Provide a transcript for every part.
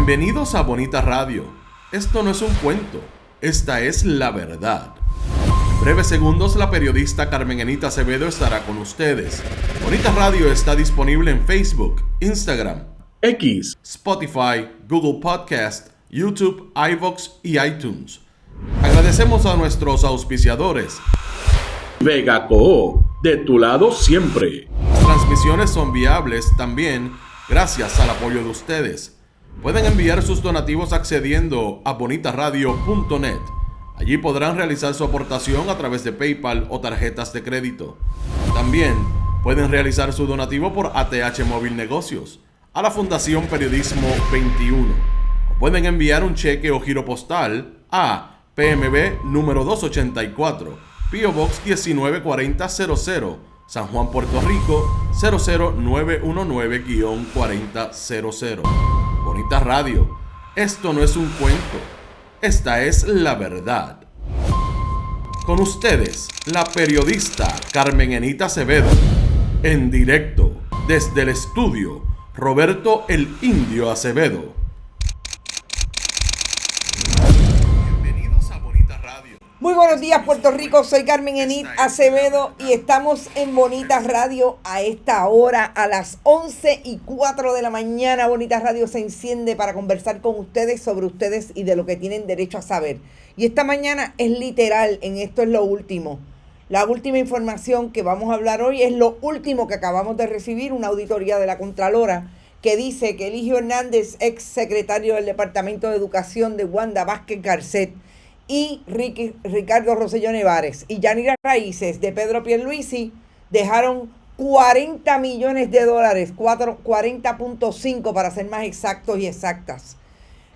Bienvenidos a Bonita Radio. Esto no es un cuento, esta es la verdad. En breves segundos la periodista Carmen Enita Acevedo estará con ustedes. Bonita Radio está disponible en Facebook, Instagram, X, Spotify, Google Podcast, YouTube, iVoox y iTunes. Agradecemos a nuestros auspiciadores. Vega Coop, de tu lado siempre. Las transmisiones son viables también gracias al apoyo de ustedes. Pueden enviar sus donativos accediendo a bonitaradio.net. Allí podrán realizar su aportación a través de PayPal o tarjetas de crédito. También pueden realizar su donativo por ATH Móvil Negocios a la Fundación Periodismo 21. O pueden enviar un cheque o giro postal a PMB número 284, P.O. Box 194000, San Juan, Puerto Rico 00919-4000. Bonita Radio, esto no es un cuento, esta es la verdad. Con ustedes, la periodista Carmen Enita Acevedo, en directo desde el estudio Roberto el Indio Acevedo. Bienvenidos a Bonita Radio. Muy buenos días, Puerto Rico, soy Carmen Enita Acevedo y estamos en Bonita Radio a esta hora, a las 11:04 de la mañana. Bonita Radio se enciende para conversar con ustedes sobre ustedes y de lo que tienen derecho a saber. Y esta mañana es literal, en esto es lo último. La última información que vamos a hablar hoy es lo último que acabamos de recibir, una auditoría de la Contralora que dice que Eligio Hernández, ex secretario del Departamento de Educación de Wanda Vázquez Garcet, y Ricardo Rosselló Nevares y Yanira Raíces de Pedro Pierluisi dejaron $40 millones, 40.5 para ser más exactos y exactas,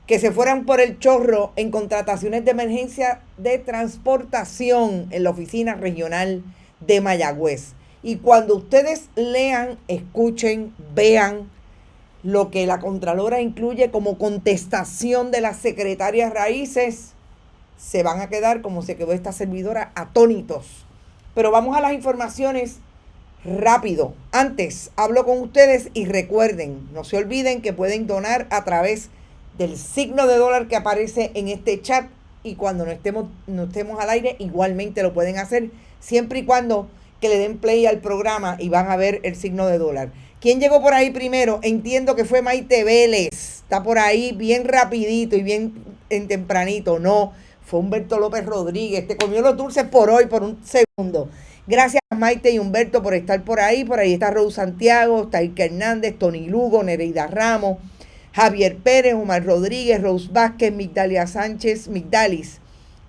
que se fueran por el chorro en contrataciones de emergencia de transportación en la oficina regional de Mayagüez. Y cuando ustedes lean, escuchen, vean lo que la Contralora incluye como contestación de la secretaria Raíces, se van a quedar como se quedó esta servidora, atónitos. Pero vamos a las informaciones rápido. Antes, hablo con ustedes y recuerden, no se olviden que pueden donar a través del signo de dólar que aparece en este chat, y cuando no estemos al aire, igualmente lo pueden hacer, siempre y cuando que le den play al programa y van a ver el signo de dólar. ¿Quién llegó por ahí primero? Entiendo que fue Maite Vélez. Está por ahí bien rapidito y bien en tempranito. No, fue Humberto López Rodríguez. Te comió los dulces por hoy, por un segundo. Gracias Maite y Humberto por estar por ahí. Por ahí está Rose Santiago, Taika Hernández, Tony Lugo, Nereida Ramos, Javier Pérez, Omar Rodríguez, Rose Vázquez, Migdalia Sánchez, Migdalis,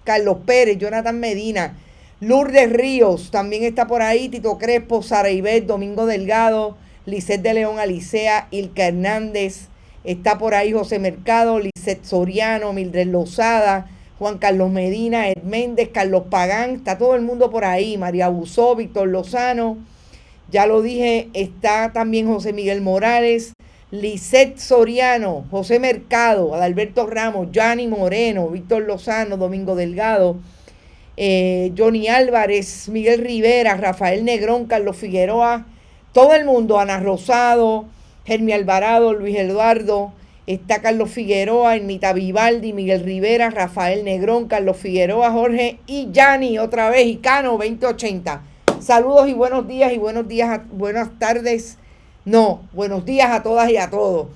Carlos Pérez, Jonathan Medina, Lourdes Ríos, también está por ahí, Tito Crespo, Sara Ibet, Domingo Delgado, Lisette de León Alicea, Ilka Hernández, está por ahí José Mercado, Lisette Soriano, Mildred Lozada, Juan Carlos Medina, Ed Méndez, Carlos Pagán, está todo el mundo por ahí, María Busó, Víctor Lozano, ya lo dije, está también José Miguel Morales, Lisette Soriano, José Mercado, Adalberto Ramos, Gianni Moreno, Víctor Lozano, Domingo Delgado, Johnny Álvarez, Miguel Rivera, Rafael Negrón, Carlos Figueroa, todo el mundo, Ana Rosado, Germi Alvarado, Luis Eduardo, está Carlos Figueroa, Ermita Vivaldi, Miguel Rivera, Rafael Negrón, Carlos Figueroa, Jorge y Yanni otra vez, y Cano 2080. Saludos y buenos días buenos días a todas y a todos.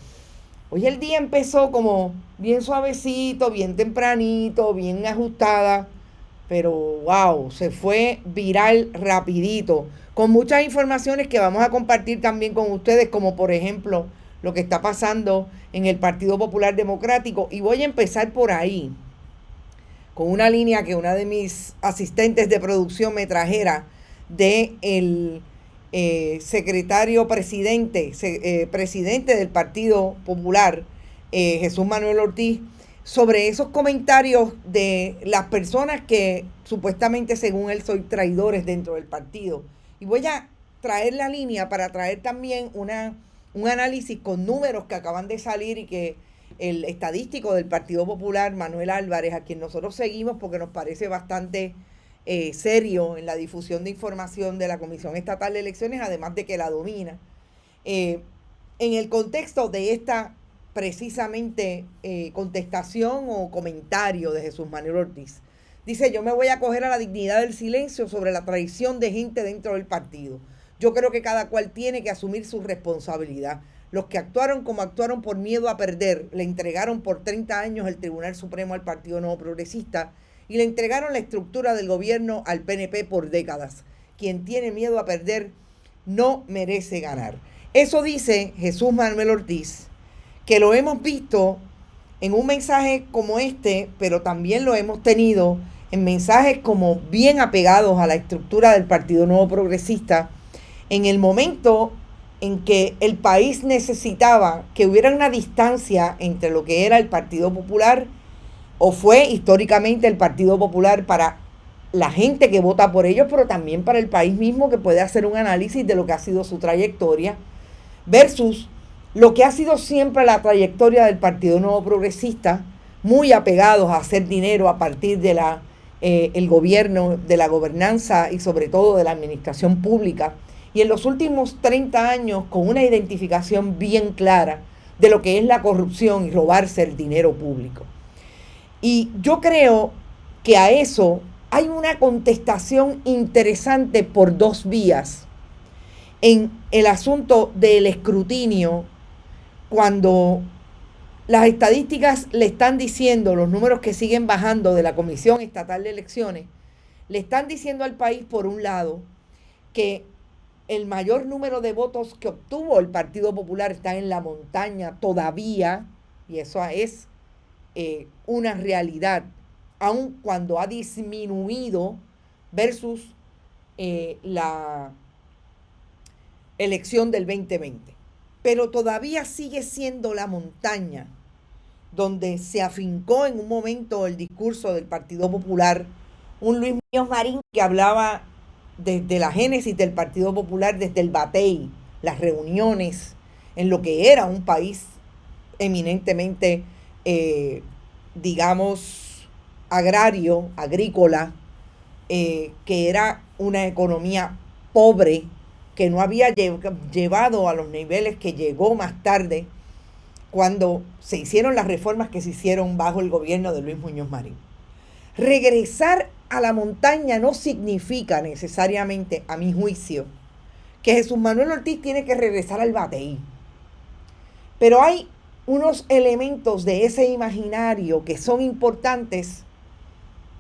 Hoy el día empezó como bien suavecito, bien tempranito, bien ajustada, pero wow, se fue viral rapidito, con muchas informaciones que vamos a compartir también con ustedes, como por ejemplo lo que está pasando en el Partido Popular Democrático. Y voy a empezar por ahí, con una línea que una de mis asistentes de producción me trajera de el secretario presidente del Partido Popular, Jesús Manuel Ortiz, sobre esos comentarios de las personas que supuestamente, según él, son traidores dentro del partido. Y voy a traer la línea para traer también un análisis con números que acaban de salir y que el estadístico del Partido Popular, Manuel Álvarez, a quien nosotros seguimos porque nos parece bastante serio en la difusión de información de la Comisión Estatal de Elecciones, además de que la domina, en el contexto de esta precisamente contestación o comentario de Jesús Manuel Ortiz. Dice, yo me voy a acoger a la dignidad del silencio sobre la traición de gente dentro del partido. Yo creo que cada cual tiene que asumir su responsabilidad. Los que actuaron como actuaron por miedo a perder, le entregaron por 30 años el Tribunal Supremo al Partido Nuevo Progresista y le entregaron la estructura del gobierno al PNP por décadas. Quien tiene miedo a perder no merece ganar. Eso dice Jesús Manuel Ortiz, que lo hemos visto en un mensaje como este, pero también lo hemos tenido en mensajes como bien apegados a la estructura del Partido Nuevo Progresista, en el momento en que el país necesitaba que hubiera una distancia entre lo que era el Partido Popular, o fue históricamente el Partido Popular para la gente que vota por ellos, pero también para el país mismo, que puede hacer un análisis de lo que ha sido su trayectoria, versus lo que ha sido siempre la trayectoria del Partido Nuevo Progresista, muy apegados a hacer dinero a partir de el gobierno, de la gobernanza y sobre todo de la administración pública. Y en los últimos 30 años con una identificación bien clara de lo que es la corrupción y robarse el dinero público. Y yo creo que a eso hay una contestación interesante por dos vías. En el asunto del escrutinio, cuando las estadísticas le están diciendo, los números que siguen bajando de la Comisión Estatal de Elecciones, le están diciendo al país, por un lado, que el mayor número de votos que obtuvo el Partido Popular está en la montaña todavía, y eso es una realidad, aun cuando ha disminuido versus la elección del 2020. Pero todavía sigue siendo la montaña donde se afincó en un momento el discurso del Partido Popular, un Luis Muñoz Marín que hablaba desde la génesis del Partido Popular, desde el batey, las reuniones, en lo que era un país eminentemente, digamos, agrario, agrícola, que era una economía pobre, que no había llevado a los niveles que llegó más tarde cuando se hicieron las reformas que se hicieron bajo el gobierno de Luis Muñoz Marín. Regresar a la montaña no significa necesariamente, a mi juicio, que Jesús Manuel Ortiz tiene que regresar al batey. Pero hay unos elementos de ese imaginario que son importantes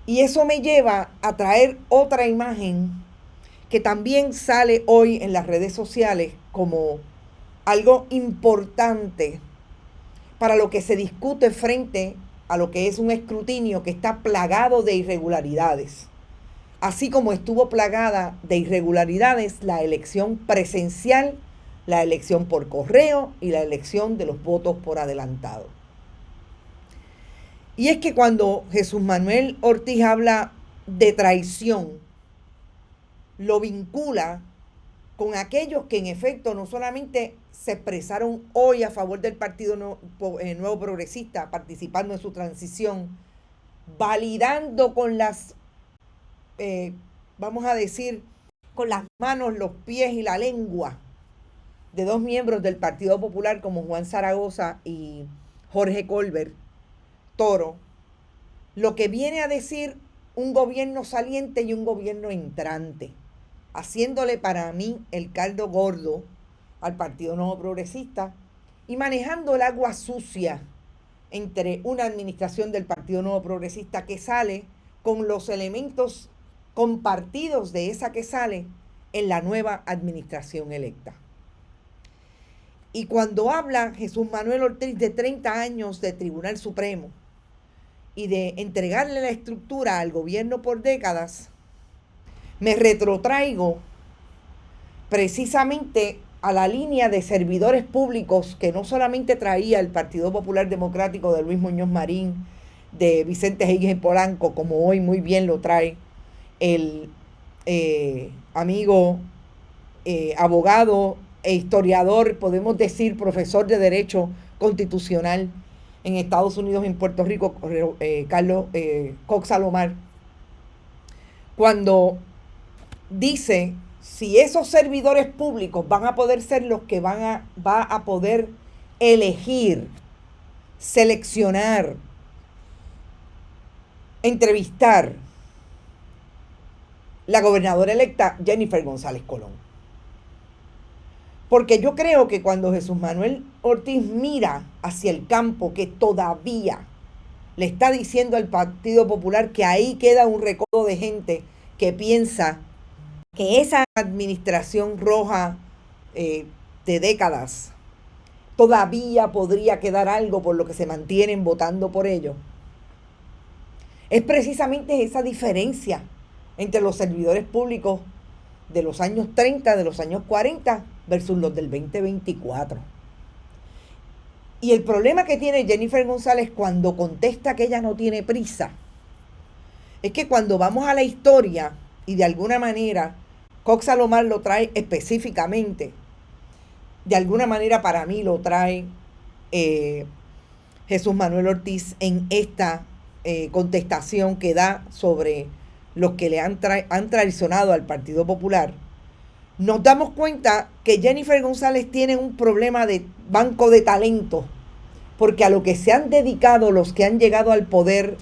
y eso me lleva a traer otra imagen que también sale hoy en las redes sociales como algo importante para lo que se discute frente a lo que es un escrutinio que está plagado de irregularidades. Así como estuvo plagada de irregularidades la elección presencial, la elección por correo y la elección de los votos por adelantado. Y es que cuando Jesús Manuel Ortiz habla de traición, lo vincula con aquellos que en efecto no solamente se expresaron hoy a favor del Partido Nuevo Progresista, participando en su transición, validando con las, vamos a decir, con las manos, los pies y la lengua de dos miembros del Partido Popular como Juan Zaragoza y Jorge Colbert Toro, lo que viene a decir un gobierno saliente y un gobierno entrante, haciéndole para mí el caldo gordo al Partido Nuevo Progresista y manejando el agua sucia entre una administración del Partido Nuevo Progresista que sale con los elementos compartidos de esa que sale en la nueva administración electa. Y cuando habla Jesús Manuel Ortiz de 30 años de Tribunal Supremo y de entregarle la estructura al gobierno por décadas, me retrotraigo precisamente a la línea de servidores públicos que no solamente traía el Partido Popular Democrático de Luis Muñoz Marín, de Vicente Higgins Polanco, como hoy muy bien lo trae el amigo abogado e historiador, podemos decir profesor de Derecho Constitucional en Estados Unidos y en Puerto Rico, Carlos Cox Salomar, cuando dice, si esos servidores públicos van a poder ser los que va a poder elegir seleccionar, entrevistar la gobernadora electa Jennifer González Colón. Porque yo creo que cuando Jesús Manuel Ortiz mira hacia el campo, que todavía le está diciendo al Partido Popular que ahí queda un recodo de gente que piensa que esa administración roja de décadas todavía podría quedar algo por lo que se mantienen votando por ello. Es precisamente esa diferencia entre los servidores públicos de los años 30, de los años 40 versus los del 2024. Y el problema que tiene Jennifer González cuando contesta que ella no tiene prisa es que cuando vamos a la historia, y de alguna manera Cox Salomar lo trae específicamente, de alguna manera para mí lo trae Jesús Manuel Ortiz en esta contestación que da sobre los que le han traicionado al Partido Popular, nos damos cuenta que Jennifer González tiene un problema de banco de talento, porque a lo que se han dedicado los que han llegado al poder,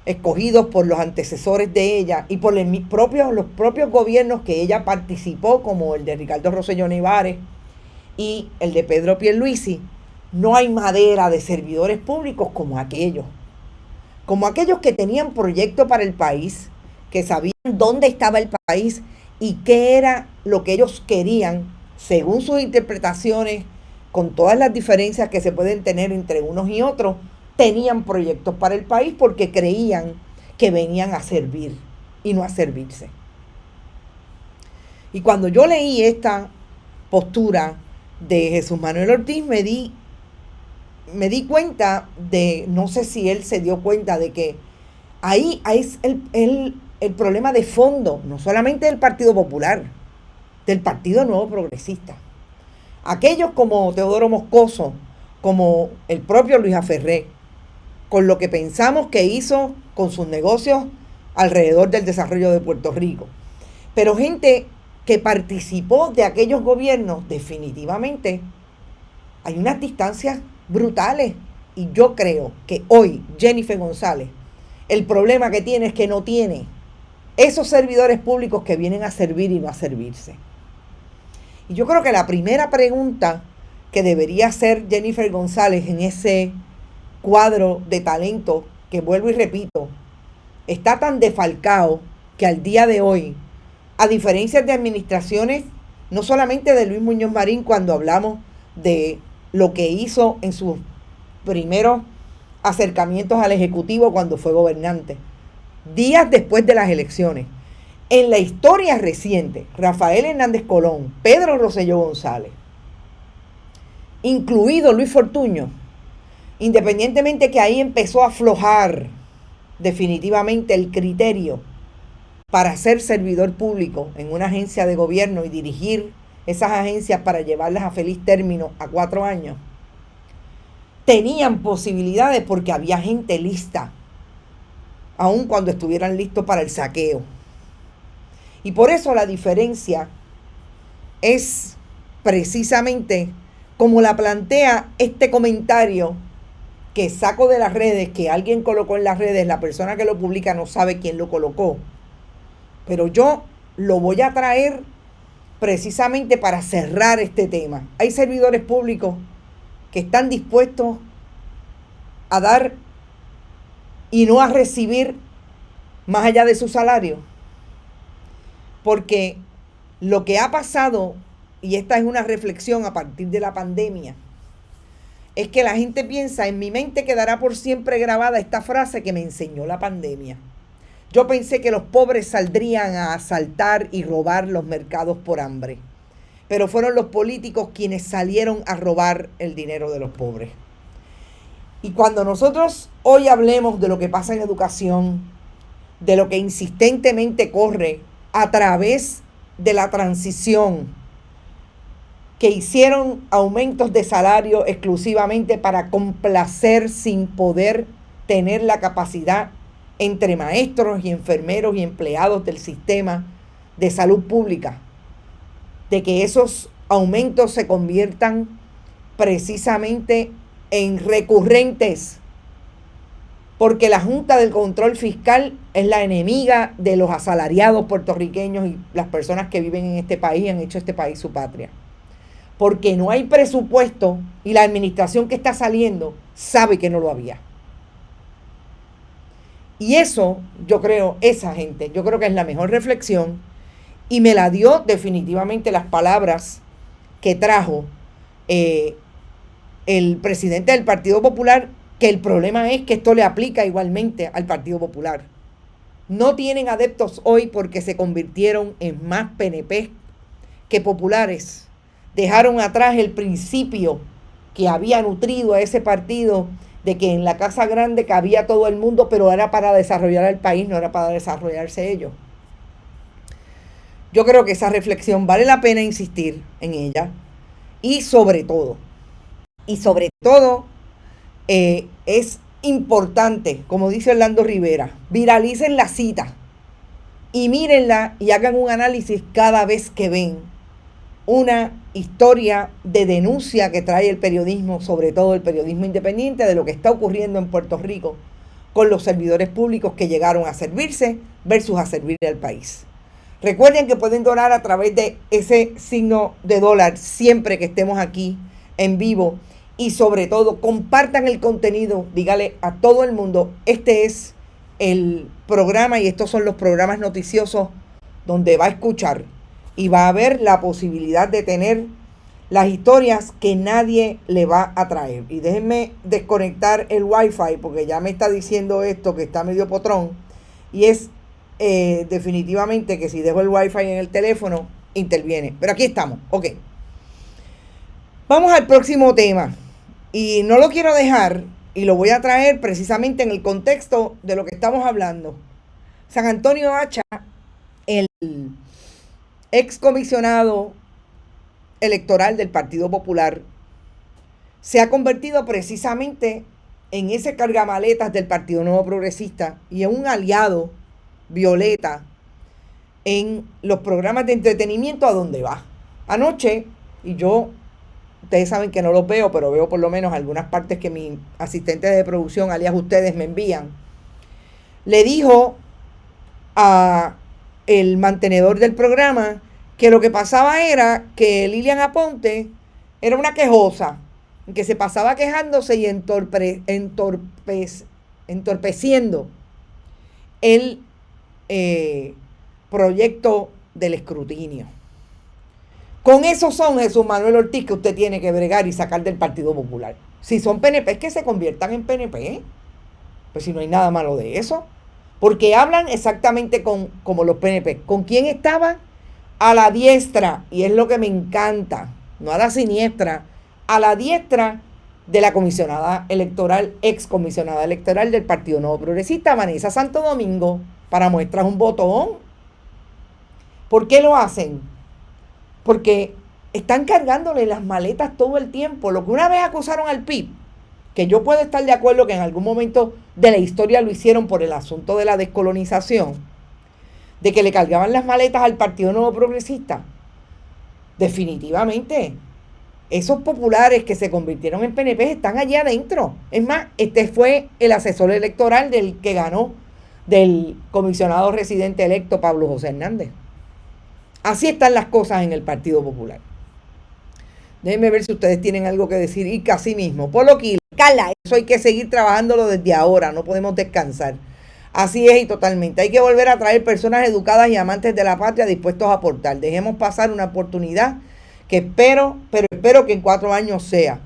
escogidos por los antecesores de ella y por los propios gobiernos que ella participó, como el de Ricardo Rosselló Nevares y el de Pedro Pierluisi, no hay madera de servidores públicos como aquellos que tenían proyecto para el país, que sabían dónde estaba el país y qué era lo que ellos querían, según sus interpretaciones, con todas las diferencias que se pueden tener entre unos y otros, tenían proyectos para el país porque creían que venían a servir y no a servirse. Y cuando yo leí esta postura de Jesús Manuel Ortiz, me di cuenta de, no sé si él se dio cuenta de que ahí es el problema de fondo, no solamente del Partido Popular, del Partido Nuevo Progresista. Aquellos como Teodoro Moscoso, como el propio Luis Aferré, con lo que pensamos que hizo con sus negocios alrededor del desarrollo de Puerto Rico. Pero gente que participó de aquellos gobiernos, definitivamente hay unas distancias brutales. Y yo creo que hoy Jennifer González, el problema que tiene es que no tiene esos servidores públicos que vienen a servir y no a servirse. Y yo creo que la primera pregunta que debería hacer Jennifer González en ese cuadro de talento, que vuelvo y repito, está tan defalcado que al día de hoy, a diferencia de administraciones, no solamente de Luis Muñoz Marín, cuando hablamos de lo que hizo en sus primeros acercamientos al Ejecutivo cuando fue gobernante, días después de las elecciones, en la historia reciente, Rafael Hernández Colón, Pedro Rosselló González, incluido Luis Fortuño, independientemente que ahí empezó a aflojar definitivamente el criterio para ser servidor público en una agencia de gobierno y dirigir esas agencias para llevarlas a feliz término a 4 años, tenían posibilidades porque había gente lista, aun cuando estuvieran listos para el saqueo. Y por eso la diferencia es precisamente como la plantea este comentario que saco de las redes, que alguien colocó en las redes, la persona que lo publica no sabe quién lo colocó, pero yo lo voy a traer precisamente para cerrar este tema. Hay servidores públicos que están dispuestos a dar y no a recibir más allá de su salario, porque lo que ha pasado, y esta es una reflexión a partir de la pandemia, es que la gente piensa, en mi mente quedará por siempre grabada esta frase que me enseñó la pandemia. Yo pensé que los pobres saldrían a asaltar y robar los mercados por hambre, pero fueron los políticos quienes salieron a robar el dinero de los pobres. Y cuando nosotros hoy hablemos de lo que pasa en educación, de lo que insistentemente corre a través de la transición, que hicieron aumentos de salario exclusivamente para complacer sin poder tener la capacidad entre maestros y enfermeros y empleados del sistema de salud pública, de que esos aumentos se conviertan precisamente en recurrentes, porque la Junta del Control Fiscal es la enemiga de los asalariados puertorriqueños y las personas que viven en este país y han hecho este país su patria. Porque no hay presupuesto y la administración que está saliendo sabe que no lo había. Y eso, yo creo que es la mejor reflexión y me la dio definitivamente las palabras que trajo el presidente del Partido Popular, que el problema es que esto le aplica igualmente al Partido Popular. No tienen adeptos hoy porque se convirtieron en más PNP que populares. Dejaron atrás el principio que había nutrido a ese partido de que en la Casa Grande cabía todo el mundo, pero era para desarrollar el país, no era para desarrollarse ellos. Yo creo que esa reflexión vale la pena insistir en ella y sobre todo es importante, como dice Orlando Rivera, viralicen la cita y mírenla y hagan un análisis cada vez que ven una historia de denuncia que trae el periodismo, sobre todo el periodismo independiente, de lo que está ocurriendo en Puerto Rico con los servidores públicos que llegaron a servirse versus a servir al país. Recuerden que pueden donar a través de ese signo de dólar siempre que estemos aquí en vivo y sobre todo compartan el contenido, dígale a todo el mundo, este es el programa y estos son los programas noticiosos donde va a escuchar y va a haber la posibilidad de tener las historias que nadie le va a traer. Y déjenme desconectar el Wi-Fi porque ya me está diciendo esto que está medio potrón. Y es definitivamente que si dejo el Wi-Fi en el teléfono, interviene. Pero aquí estamos, ok. Vamos al próximo tema. Y no lo quiero dejar y lo voy a traer precisamente en el contexto de lo que estamos hablando. San Antonio Acha, el excomisionado electoral del Partido Popular, se ha convertido precisamente en ese cargamaletas del Partido Nuevo Progresista y en un aliado violeta en los programas de entretenimiento a donde va. Anoche, ustedes saben que no los veo, pero veo por lo menos algunas partes que mis asistentes de producción, alias ustedes, me envían, le dijo a el mantenedor del programa que lo que pasaba era que Lilian Aponte era una quejosa, que se pasaba quejándose y entorpeciendo el proyecto del escrutinio. Con esos son Jesús Manuel Ortiz que usted tiene que bregar y sacar del Partido Popular. Si son PNP, es que se conviertan en PNP. Pues si no hay nada malo de eso. Porque hablan exactamente como los PNP. ¿Con quién estaban? A la diestra. Y es lo que me encanta. No a la siniestra. A la diestra de la comisionada electoral, excomisionada electoral del Partido Nuevo Progresista, Vanessa Santo Domingo. Para muestras un botón. ¿Por qué lo hacen? Porque están cargándole las maletas todo el tiempo. Lo que una vez acusaron al PIB, que yo puedo estar de acuerdo que en algún momento de la historia lo hicieron por el asunto de la descolonización, de que le cargaban las maletas al Partido Nuevo Progresista. Definitivamente, esos populares que se convirtieron en PNP están allá adentro. Es más, este fue el asesor electoral del que ganó, del comisionado residente electo Pablo José Hernández. Así están las cosas en el Partido Popular. Déjenme ver si ustedes tienen algo que decir. Y casi mismo. Polo Kila, Carla, eso hay que seguir trabajándolo desde ahora. No podemos descansar. Así es y totalmente. Hay que volver a traer personas educadas y amantes de la patria dispuestos a aportar. Dejemos pasar una oportunidad que espero que en 4 años sea.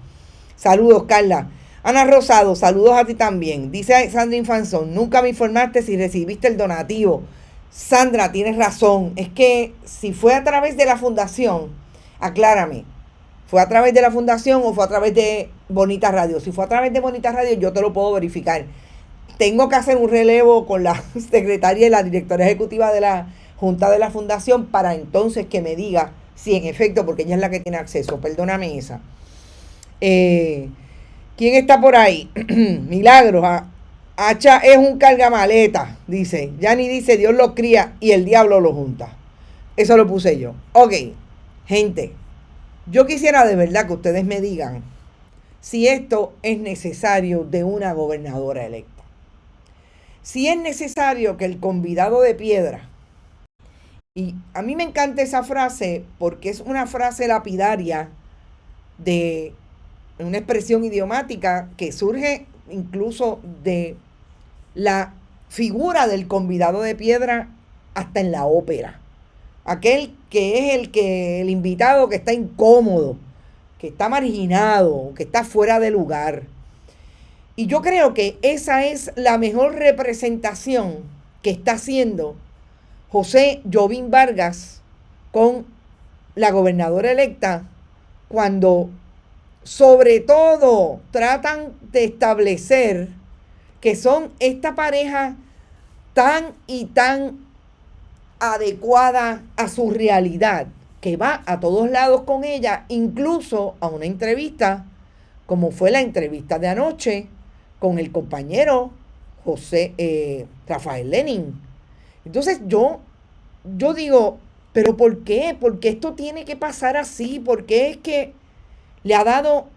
Saludos, Carla. Ana Rosado, saludos a ti también. Dice Sandra Infanzón, nunca me informaste si recibiste el donativo. Sandra, tienes razón. Es que si fue a través de la fundación, aclárame, ¿fue a través de la fundación o fue a través de Bonita Radio? Si fue a través de Bonita Radio, yo te lo puedo verificar. Tengo que hacer un relevo con la secretaria y la directora ejecutiva de la Junta de la Fundación para entonces que me diga si en efecto, porque ella es la que tiene acceso. Perdóname esa. ¿Quién está por ahí? Milagros. Hacha es un cargamaleta, dice. Yani dice, Dios lo cría y el diablo lo junta. Eso lo puse yo. Ok, gente, yo quisiera de verdad que ustedes me digan si esto es necesario de una gobernadora electa. Si es necesario que el convidado de piedra, y a mí me encanta esa frase porque es una frase lapidaria de una expresión idiomática que surge incluso de la figura del convidado de piedra hasta en la ópera. Aquel que es el invitado que está incómodo, que está marginado, que está fuera de lugar. Y yo creo que esa es la mejor representación que está haciendo José Jovín Vargas con la gobernadora electa, cuando sobre todo tratan de establecer que son esta pareja tan y tan adecuada a su realidad, que va a todos lados con ella, incluso a una entrevista, como fue la entrevista de anoche con el compañero Rafael Lenin. Entonces yo digo, ¿pero por qué? ¿Por qué esto tiene que pasar así? ¿Por qué es que le ha dado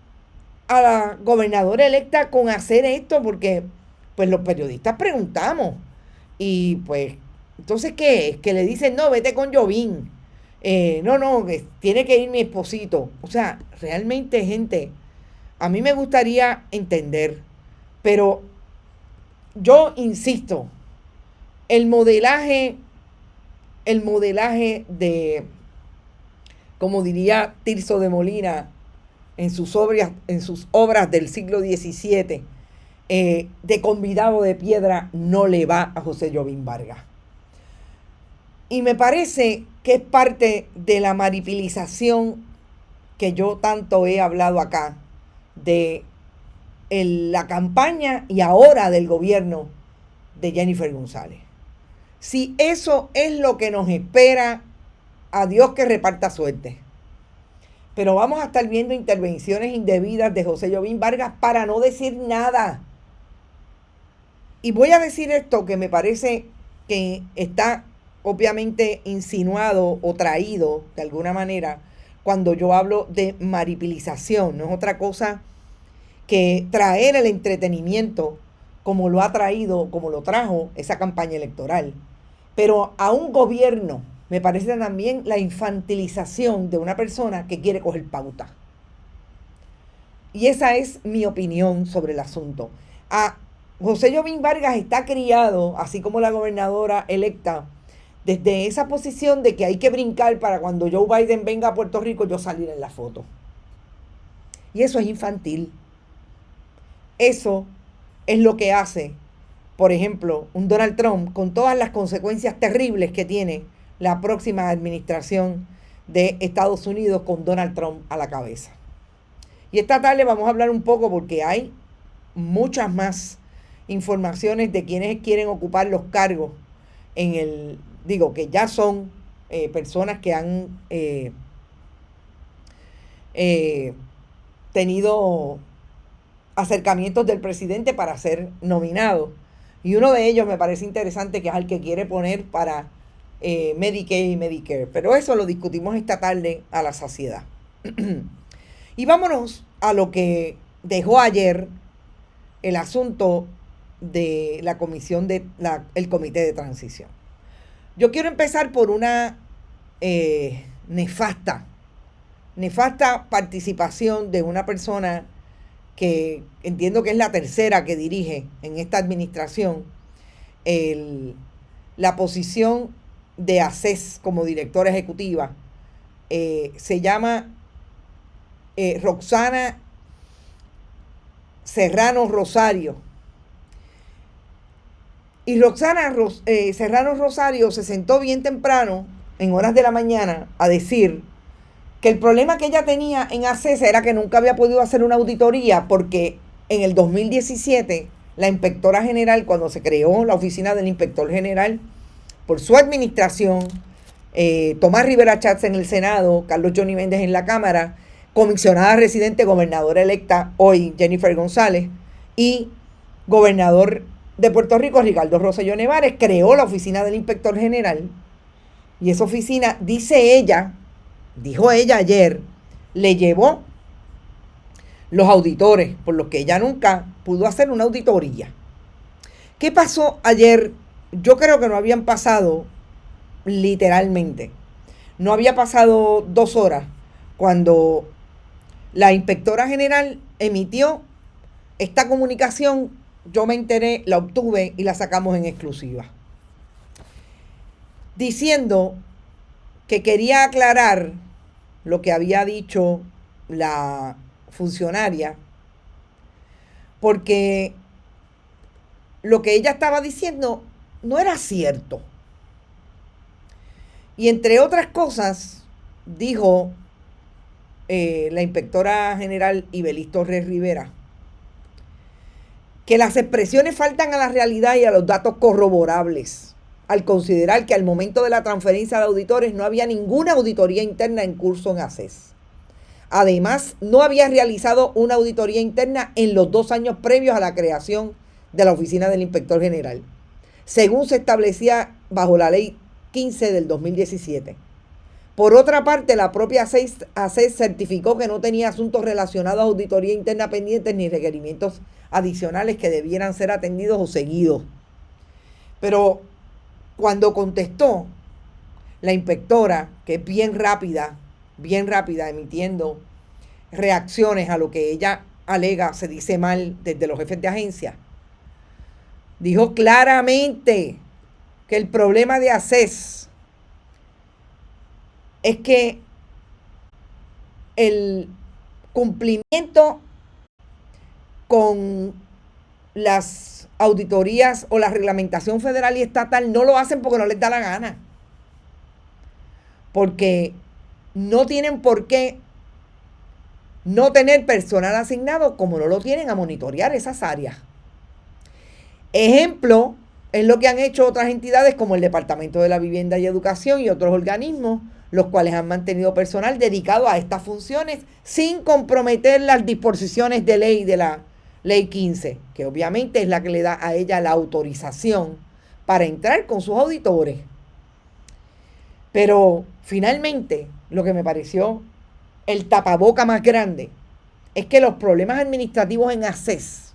a la gobernadora electa con hacer esto? Porque pues los periodistas preguntamos y pues entonces ¿qué es? Que le dicen, no, vete con Jovín, no, que tiene que ir mi esposito. O sea, realmente, gente, a mí me gustaría entender, pero yo insisto, el modelaje de, como diría Tirso de Molina en sus obras del siglo XVII, de convidado de piedra no le va a José Jovín Vargas. Y me parece que es parte de la maripilización que yo tanto he hablado acá, de la campaña y ahora del gobierno de Jennifer González. Si eso es lo que nos espera, a Dios que reparta suerte. Pero vamos a estar viendo intervenciones indebidas de José Jovín Vargas para no decir nada. Y voy a decir esto que me parece que está obviamente insinuado o traído de alguna manera cuando yo hablo de maripilización. No es otra cosa que traer el entretenimiento como lo ha traído, como lo trajo esa campaña electoral. Pero a un gobierno me parece también la infantilización de una persona que quiere coger pauta. Y esa es mi opinión sobre el asunto. José Jovín Vargas está criado, así como la gobernadora electa, desde esa posición de que hay que brincar para cuando Joe Biden venga a Puerto Rico yo salir en la foto. Y eso es infantil. Eso es lo que hace, por ejemplo, un Donald Trump con todas las consecuencias terribles que tiene la próxima administración de Estados Unidos con Donald Trump a la cabeza. Y esta tarde vamos a hablar un poco porque hay muchas más informaciones de quienes quieren ocupar los cargos que ya son personas que han tenido acercamientos del presidente para ser nominados. Y uno de ellos me parece interesante, que es el que quiere poner para Medicaid y Medicare. Pero eso lo discutimos esta tarde a la saciedad. Y vámonos a lo que dejó ayer el asunto de la comisión el comité de transición. Yo quiero empezar por una nefasta participación de una persona que entiendo que es la tercera que dirige en esta administración la posición de ACES como directora ejecutiva. Se llama Roxana Serrano Rosario. Y Roxana Serrano Rosario se sentó bien temprano, en horas de la mañana, a decir que el problema que ella tenía en ACES era que nunca había podido hacer una auditoría porque en el 2017 la inspectora general, cuando se creó la oficina del inspector general, por su administración, Tomás Rivera Chats en el Senado, Carlos Johnny Méndez en la Cámara, comisionada residente, gobernadora electa hoy Jennifer González, y gobernador de Puerto Rico Ricardo Rosselló Nevares, creó la oficina del inspector general. Y esa oficina, dijo ella ayer, le llevó los auditores, por los que ella nunca pudo hacer una auditoría. ¿Qué pasó ayer? Yo creo que no habían pasado, literalmente, no había pasado 2 horas cuando la inspectora general emitió esta comunicación. Yo me enteré, la obtuve y la sacamos en exclusiva, diciendo que quería aclarar lo que había dicho la funcionaria, porque lo que ella estaba diciendo no era cierto. Y entre otras cosas, dijo la inspectora general Ibelis Torres Rivera, que las expresiones faltan a la realidad y a los datos corroborables, al considerar que al momento de la transferencia de auditores no había ninguna auditoría interna en curso en ACES. Además, no había realizado una auditoría interna en los 2 años previos a la creación de la oficina del inspector general, según se establecía bajo la ley 15 del 2017. Por otra parte, la propia ACES certificó que no tenía asuntos relacionados a auditoría interna pendientes ni requerimientos adicionales que debieran ser atendidos o seguidos. Pero cuando contestó la inspectora, que es bien rápida, emitiendo reacciones a lo que ella alega se dice mal desde los jefes de agencia, dijo claramente que el problema de ACES es que el cumplimiento con las auditorías o la reglamentación federal y estatal no lo hacen porque no les da la gana. Porque no tienen por qué no tener personal asignado, como no lo tienen a monitorear esas áreas. Ejemplo es lo que han hecho otras entidades como el Departamento de la Vivienda y Educación y otros organismos, los cuales han mantenido personal dedicado a estas funciones sin comprometer las disposiciones de ley de la Ley 15, que obviamente es la que le da a ella la autorización para entrar con sus auditores. Pero finalmente, lo que me pareció el tapaboca más grande es que los problemas administrativos en ACES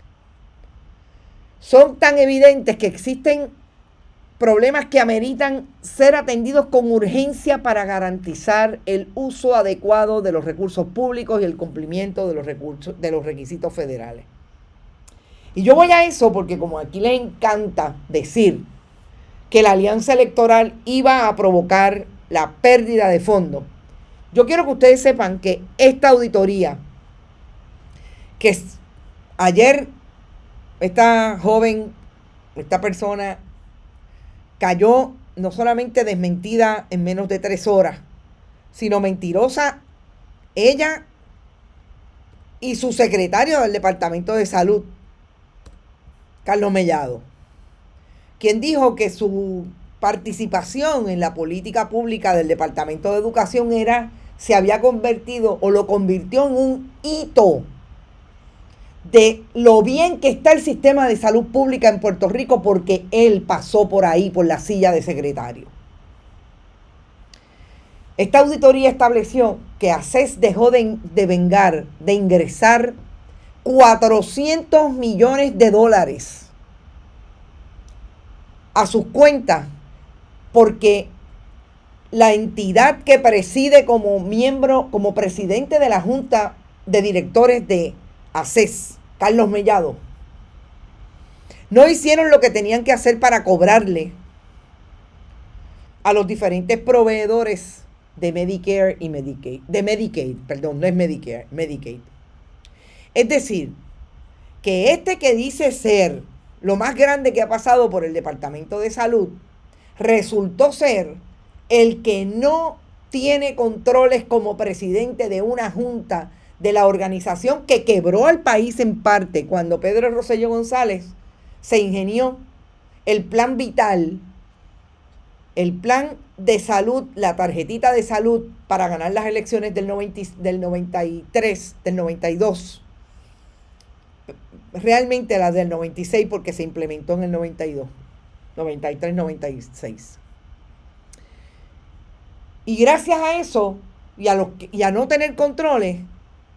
son tan evidentes que existen problemas que ameritan ser atendidos con urgencia para garantizar el uso adecuado de los recursos públicos y el cumplimiento de los requisitos federales. Y yo voy a eso porque como aquí les encanta decir que la alianza electoral iba a provocar la pérdida de fondos, yo quiero que ustedes sepan que esta auditoría, que ayer esta joven, esta persona cayó no solamente desmentida en menos de 3 horas, sino mentirosa ella y su secretario del Departamento de Salud, Carlos Mellado, quien dijo que su participación en la política pública del Departamento de Educación se había convertido o lo convirtió en un hito de lo bien que está el sistema de salud pública en Puerto Rico porque él pasó por ahí, por la silla de secretario. Esta auditoría estableció que ACES dejó de ingresar $400 millones a sus cuentas porque la entidad que preside como presidente de la Junta de Directores de ACES, Carlos Mellado, no hicieron lo que tenían que hacer para cobrarle a los diferentes proveedores de Medicare y Medicaid, Medicaid. Es decir, que que dice ser lo más grande que ha pasado por el Departamento de Salud, resultó ser el que no tiene controles como presidente de una junta de la organización que quebró al país en parte cuando Pedro Rosselló González se ingenió el plan vital, el plan de salud, la tarjetita de salud para ganar las elecciones del 93, del 92. Realmente las del 96 porque se implementó en el 92, 93, 96. Y gracias a eso y a no tener controles,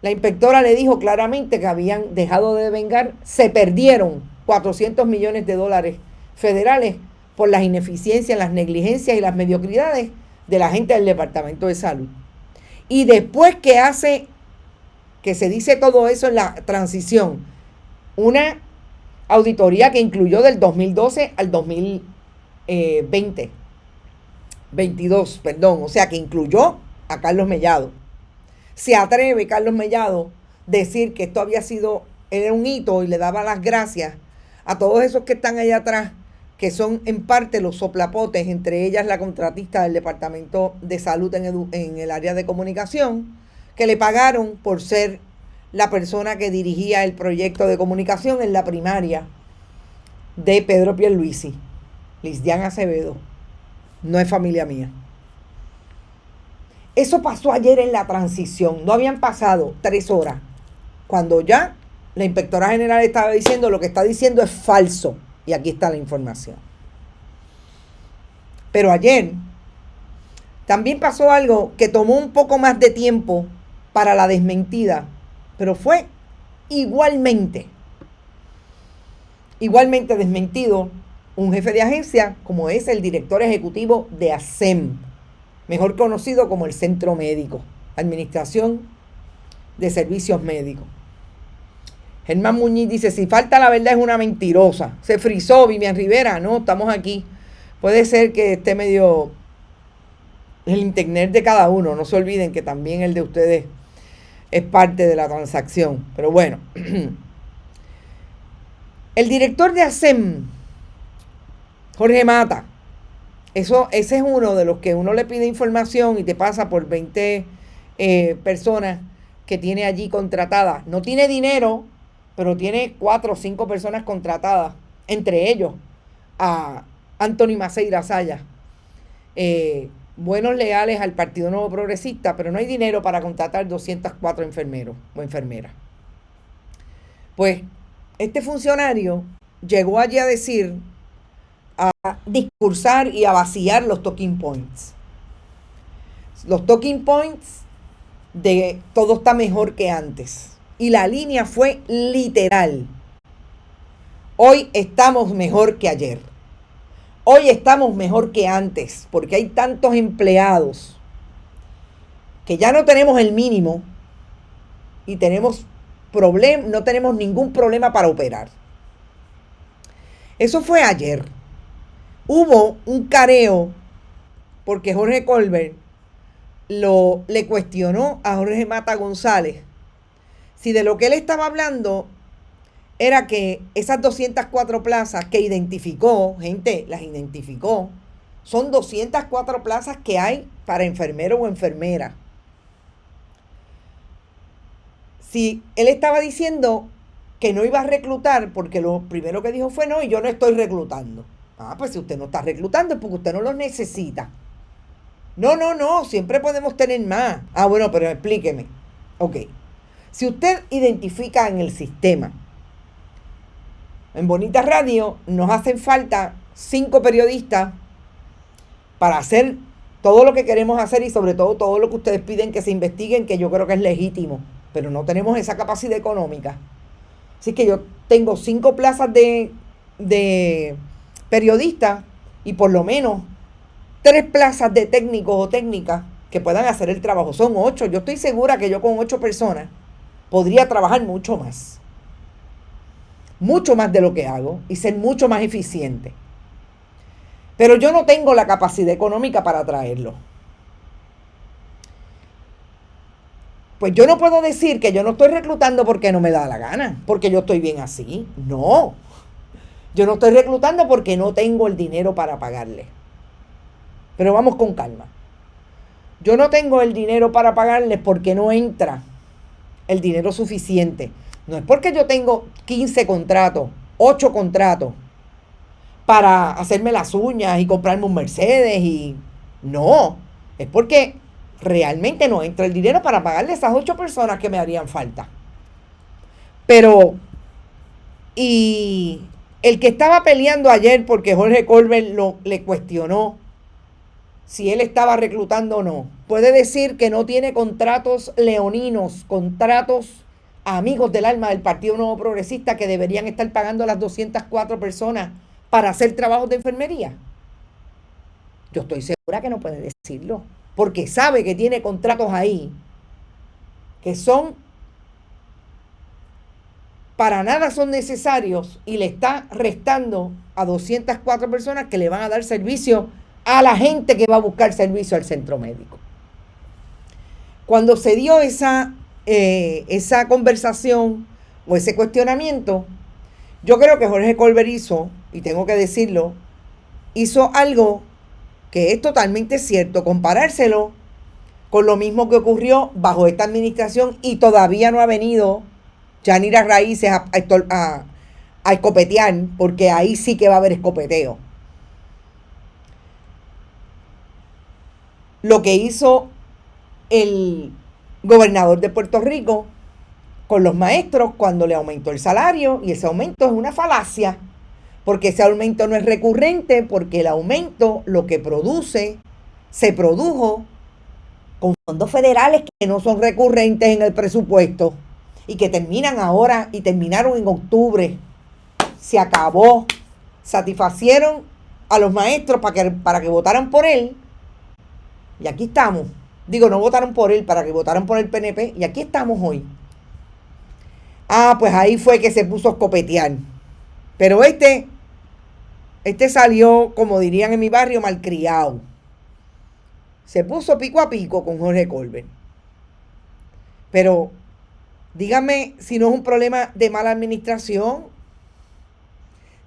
La inspectora le dijo claramente que habían dejado de devengar, se perdieron 400 millones de dólares federales por las ineficiencias, las negligencias y las mediocridades de la gente del Departamento de Salud. Y después que se dice todo eso en la transición, una auditoría que incluyó del 2012 al 22, o sea que incluyó a Carlos Mellado. Se atreve Carlos Mellado a decir que esto era un hito y le daba las gracias a todos esos que están allá atrás, que son en parte los soplapotes, entre ellas la contratista del Departamento de Salud en el área de comunicación, que le pagaron por ser la persona que dirigía el proyecto de comunicación en la primaria de Pedro Pierluisi. Lisdian Acevedo no es familia mía. Eso pasó ayer en la transición. No habían pasado 3 horas cuando ya la inspectora general estaba diciendo lo que está diciendo es falso. Y aquí está la información. Pero ayer también pasó algo que tomó un poco más de tiempo para la desmentida, pero fue igualmente desmentido un jefe de agencia como es el director ejecutivo de ASEM, mejor conocido como el Centro Médico, Administración de Servicios Médicos. Germán Muñiz dice, si falta la verdad es una mentirosa. Se frizó Vivian Rivera. No, estamos aquí. Puede ser que esté medio el internet de cada uno. No se olviden que también el de ustedes es parte de la transacción. Pero bueno. El director de ASEM, Jorge Mata, ese es uno de los que uno le pide información y te pasa por 20 personas que tiene allí contratadas. No tiene dinero, pero tiene 4 o 5 personas contratadas, entre ellos a Anthony Maceira Saya, buenos leales al Partido Nuevo Progresista, pero no hay dinero para contratar 204 enfermeros o enfermeras. Pues este funcionario llegó allí a decir, a discursar y a vaciar los talking points. Los talking points de todo está mejor que antes. Y la línea fue literal. Hoy estamos mejor que ayer. Hoy estamos mejor que antes, porque hay tantos empleados que ya no tenemos el mínimo y no tenemos ningún problema para operar. Eso fue ayer. Hubo un careo porque Jorge Colbert le cuestionó a Jorge Mata González si de lo que él estaba hablando era que esas 204 plazas que identificó, gente, las identificó, son 204 plazas que hay para enfermero o enfermera. Si él estaba diciendo que no iba a reclutar, porque lo primero que dijo fue no, y yo no estoy reclutando. Ah, pues si usted no está reclutando es porque usted no los necesita. No, siempre podemos tener más. Ah, bueno, pero explíqueme. Ok. Si usted identifica en el sistema, en Bonita Radio nos hacen falta 5 periodistas para hacer todo lo que queremos hacer y sobre todo lo que ustedes piden que se investiguen, que yo creo que es legítimo, pero no tenemos esa capacidad económica. Así que yo tengo 5 plazas de periodistas y por lo menos 3 plazas de técnicos o técnicas que puedan hacer el trabajo. Son 8. Yo estoy segura que yo con 8 personas podría trabajar mucho más de lo que hago y ser mucho más eficiente. Pero yo no tengo la capacidad económica para traerlo. Pues yo no puedo decir que yo no estoy reclutando porque no me da la gana, porque yo estoy bien así. No. Yo no estoy reclutando porque no tengo el dinero para pagarle. Pero vamos con calma. Yo no tengo el dinero para pagarles porque no entra el dinero suficiente. No es porque yo tengo 15 contratos, 8 contratos para hacerme las uñas y comprarme un Mercedes y no, es porque realmente no entra el dinero para pagarle a esas 8 personas que me harían falta. Pero, y el que estaba peleando ayer porque Jorge Colbert le cuestionó si él estaba reclutando o no. Puede decir que no tiene contratos leoninos, contratos amigos del alma del Partido Nuevo Progresista que deberían estar pagando a las 204 personas para hacer trabajos de enfermería. Yo estoy segura que no puede decirlo, porque sabe que tiene contratos ahí que son para nada son necesarios y le está restando a 204 personas que le van a dar servicio a la gente que va a buscar servicio al centro médico. Cuando se dio esa conversación o ese cuestionamiento, yo creo que Jorge Colbert hizo, y tengo que decirlo, hizo algo que es totalmente cierto, comparárselo con lo mismo que ocurrió bajo esta administración y todavía no ha venido Yanira Raíces a escopetear, porque ahí sí que va a haber escopeteo. Lo que hizo el gobernador de Puerto Rico con los maestros cuando le aumentó el salario, y ese aumento es una falacia, porque ese aumento no es recurrente, porque el aumento lo que produce, se produjo con fondos federales que no son recurrentes en el presupuesto y que terminan ahora y terminaron en octubre. Se acabó. Satisfacieron a los maestros para que votaran por él. Y aquí estamos. Digo, no votaron por él, para que votaran por el PNP. Y aquí estamos hoy. Pues ahí fue que se puso a escopetear. Pero este salió, como dirían en mi barrio, malcriado. Se puso pico a pico con Jorge Colbert. Pero dígame si no es un problema de mala administración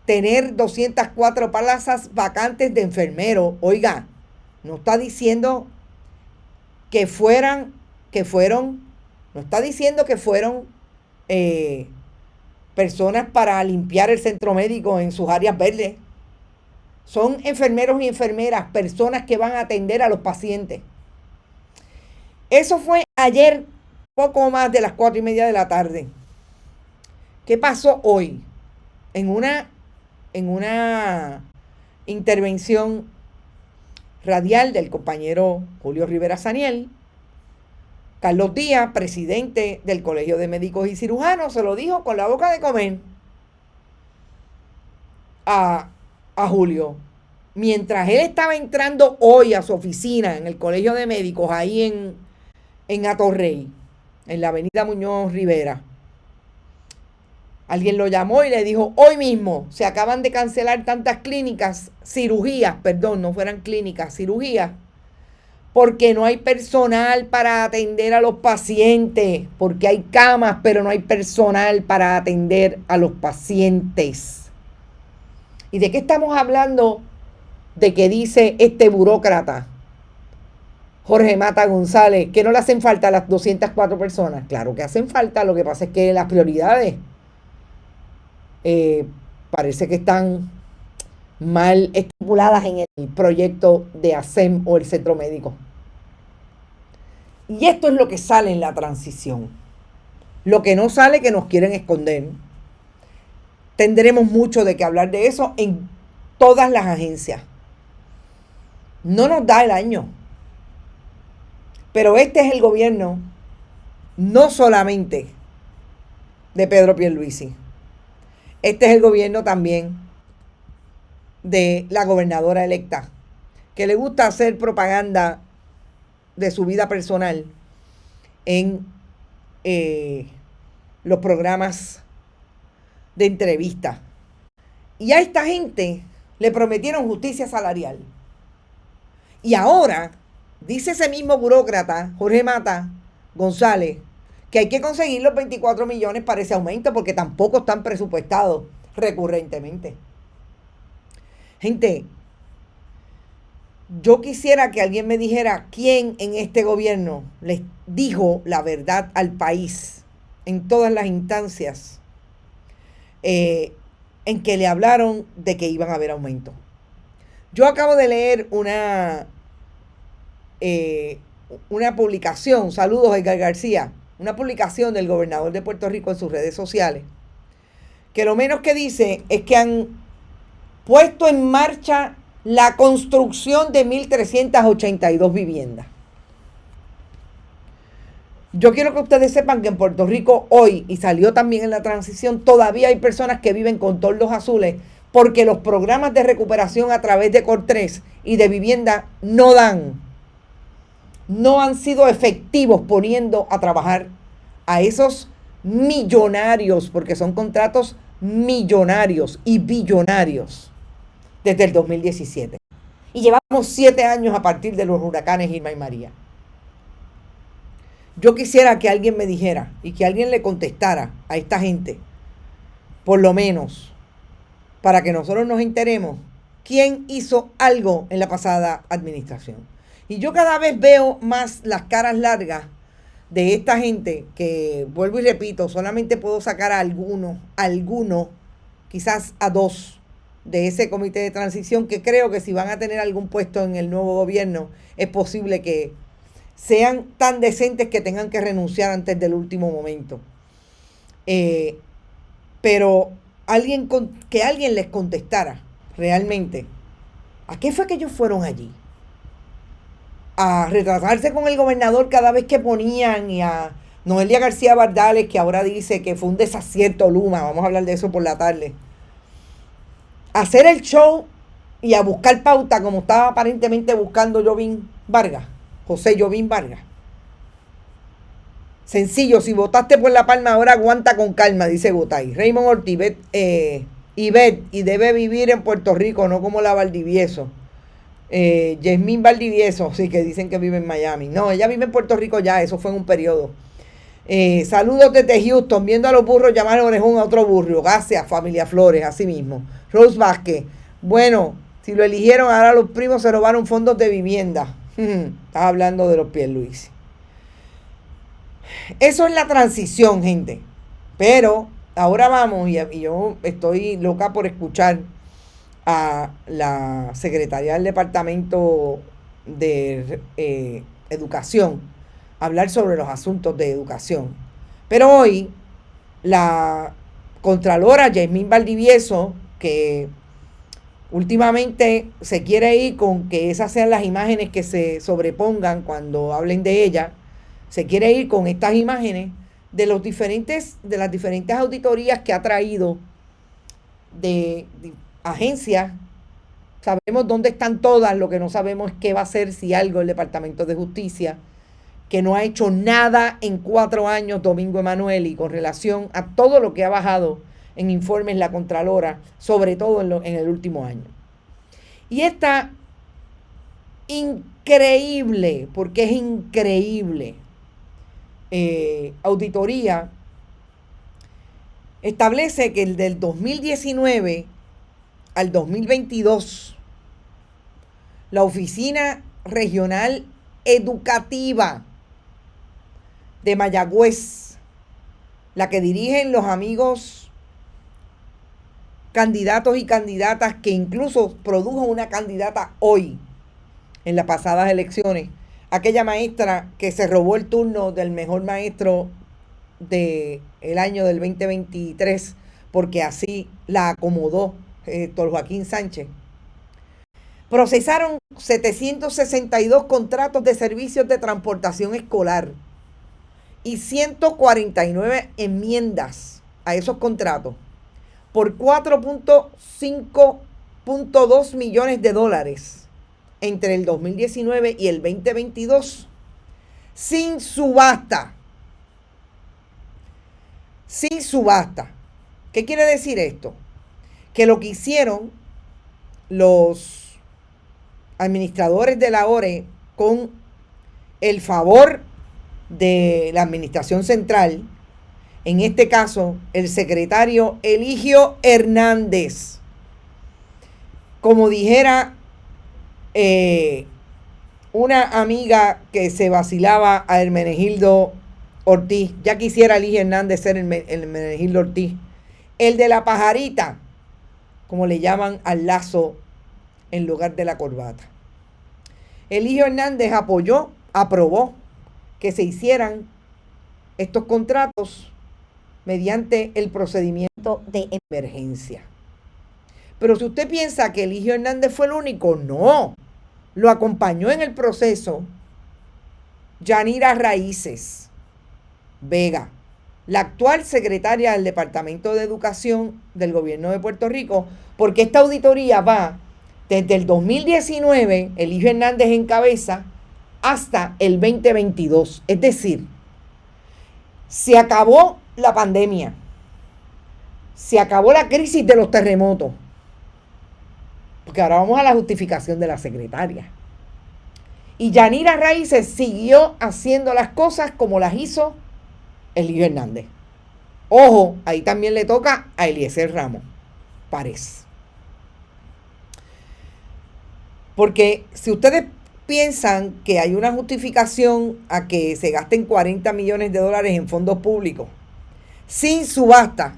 tener 204 plazas vacantes de enfermeros. Oiga, no está diciendo que fueron personas para limpiar el centro médico en sus áreas verdes. Son enfermeros y enfermeras, personas que van a atender a los pacientes. Eso fue ayer, poco más de las 4:30 de la tarde. ¿Qué pasó hoy? En una intervención radial del compañero Julio Rivera Saniel, Carlos Díaz, presidente del Colegio de Médicos y Cirujanos, se lo dijo con la boca de comer a Julio. Mientras él estaba entrando hoy a su oficina en el Colegio de Médicos, ahí en Atorrey, en la avenida Muñoz Rivera, alguien lo llamó y le dijo: hoy mismo se acaban de cancelar tantas cirugías, porque no hay personal para atender a los pacientes, porque hay camas, pero no hay personal para atender a los pacientes. ¿Y de qué estamos hablando? De que dice este burócrata, Jorge Mata González, que no le hacen falta a las 204 personas. Claro que hacen falta, lo que pasa es que las prioridades parece que están mal estipuladas en el proyecto de ASEM o el centro médico. Y esto es lo que sale en la transición. Lo que no sale, que nos quieren esconder. Tendremos mucho de qué hablar de eso en todas las agencias. No nos da el año. Pero este es el gobierno no solamente de Pedro Pierluisi. Este es el gobierno también de la gobernadora electa, que le gusta hacer propaganda de su vida personal en los programas de entrevista. Y a esta gente le prometieron justicia salarial. Y ahora dice ese mismo burócrata, Jorge Mata González, que hay que conseguir los 24 millones para ese aumento porque tampoco están presupuestados recurrentemente. Gente, yo quisiera que alguien me dijera quién en este gobierno les dijo la verdad al país en todas las instancias en que le hablaron de que iban a haber aumento. Yo acabo de leer una publicación, saludos Edgar García, una publicación del gobernador de Puerto Rico en sus redes sociales, que lo menos que dice es que han puesto en marcha la construcción de 1.382 viviendas. Yo quiero que ustedes sepan que en Puerto Rico hoy, y salió también en la transición, todavía hay personas que viven con toldos azules porque los programas de recuperación a través de COR3 y de vivienda no han sido efectivos poniendo a trabajar a esos millonarios, porque son contratos millonarios y billonarios desde el 2017. Y llevamos 7 años a partir de los huracanes Irma y María. Yo quisiera que alguien me dijera y que alguien le contestara a esta gente, por lo menos, para que nosotros nos enteremos, quién hizo algo en la pasada administración. Y yo cada vez veo más las caras largas de esta gente que, vuelvo y repito, solamente puedo sacar a algunos, quizás a 2 de ese comité de transición, que creo que si van a tener algún puesto en el nuevo gobierno, es posible que sean tan decentes que tengan que renunciar antes del último momento. Pero que alguien les contestara realmente, ¿a qué fue que ellos fueron allí? A retratarse con el gobernador cada vez que ponían, y a Noelia García Bardales, que ahora dice que fue un desacierto Luma, vamos a hablar de eso por la tarde. A hacer el show y a buscar pauta como estaba aparentemente buscando José Jovín Vargas. Sencillo, si votaste por La Palma, ahora aguanta con calma, dice Gotay. Raymond Ortiz, Ivette, y debe vivir en Puerto Rico, no como la Valdivieso. Yasmín Valdivieso, sí, que dicen que vive en Miami. No, ella vive en Puerto Rico ya, eso fue en un periodo. Saludos desde Houston, viendo a los burros llamar orejón a otro burro. Gracias, familia Flores, así mismo. Rose Vázquez, bueno, si lo eligieron, ahora los primos se robaron fondos de vivienda. Estás hablando de los Pierluisi. Eso es la transición, gente. Pero ahora vamos, y yo estoy loca por escuchar a la secretaria del Departamento de Educación hablar sobre los asuntos de educación. Pero hoy la Contralora Yasmín Valdivieso, que últimamente se quiere ir con que esas sean las imágenes que se sobrepongan cuando hablen de ella, se quiere ir con estas imágenes de las diferentes auditorías que ha traído de agencias. Sabemos dónde están todas, lo que no sabemos es qué va a hacer, si algo, el Departamento de Justicia, que no ha hecho nada en 4 años, Domingo Emanueli, con relación a todo lo que ha bajado en informes la Contralora, sobre todo en el último año. Y esta increíble, porque es increíble, auditoría establece que el del 2019 al 2022, la Oficina Regional Educativa de Mayagüez, la que dirigen los amigos candidatos y candidatas, que incluso produjo una candidata hoy en las pasadas elecciones, aquella maestra que se robó el turno del mejor maestro del año del 2023, porque así la acomodó Héctor Joaquín Sánchez. Procesaron 762 contratos de servicios de transportación escolar y 149 enmiendas a esos contratos por $4.2 millones entre el 2019 y el 2022, sin subasta. Sin subasta. ¿Qué quiere decir esto? Que lo que hicieron los administradores de la ORE, con el favor de la Administración Central, en este caso el secretario Eligio Hernández, como dijera una amiga que se vacilaba a Hermenegildo Ortiz, ya quisiera Eligio Hernández ser el Hermenegildo Ortiz, el de la pajarita, como le llaman al lazo en lugar de la corbata. Eligio Hernández aprobó que se hicieran estos contratos mediante el procedimiento de emergencia. Pero si usted piensa que Eligio Hernández fue el único, no. Lo acompañó en el proceso Yanira Raíces Vega, la actual secretaria del Departamento de Educación del Gobierno de Puerto Rico, porque esta auditoría va desde el 2019, Eligio Hernández encabeza, hasta el 2022. Es decir, se acabó la pandemia, se acabó la crisis de los terremotos, porque ahora vamos a la justificación de la secretaria. Y Yanira Raíces siguió haciendo las cosas como las hizo Eligio Hernández. Ojo, ahí también le toca a Eliezer Ramos Párez. Porque si ustedes piensan que hay una justificación a que se gasten 40 millones de dólares en fondos públicos sin subasta,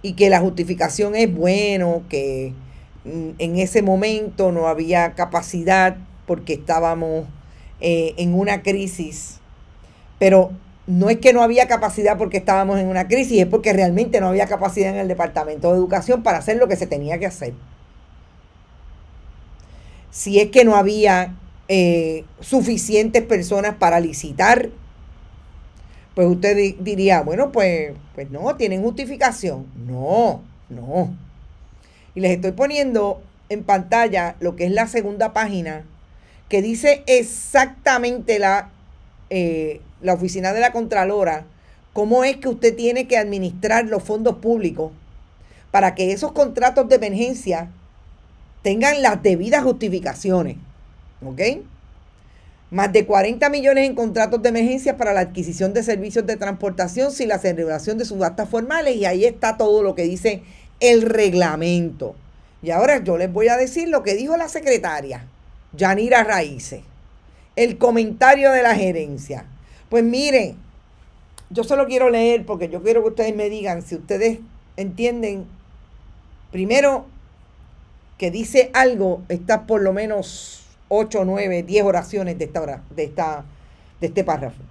y que la justificación es bueno, que en ese momento no había capacidad porque estábamos en una crisis, pero no es que no había capacidad porque estábamos en una crisis, es porque realmente no había capacidad en el Departamento de Educación para hacer lo que se tenía que hacer. Si es que no había suficientes personas para licitar, pues usted diría, bueno, pues no, tienen justificación. No. Y les estoy poniendo en pantalla lo que es la segunda página, que dice exactamente la oficina de la Contralora, cómo es que usted tiene que administrar los fondos públicos para que esos contratos de emergencia tengan las debidas justificaciones. ¿Ok? Más de 40 millones en contratos de emergencia para la adquisición de servicios de transportación sin la celebración de subastas formales. Y ahí está todo lo que dice el reglamento. Y ahora yo les voy a decir lo que dijo la secretaria Yanira Raíces. El comentario de la gerencia. Pues miren, yo solo quiero leer porque yo quiero que ustedes me digan si ustedes entienden. Primero, que dice algo, está por lo menos 8, 9, 10 oraciones de este párrafo.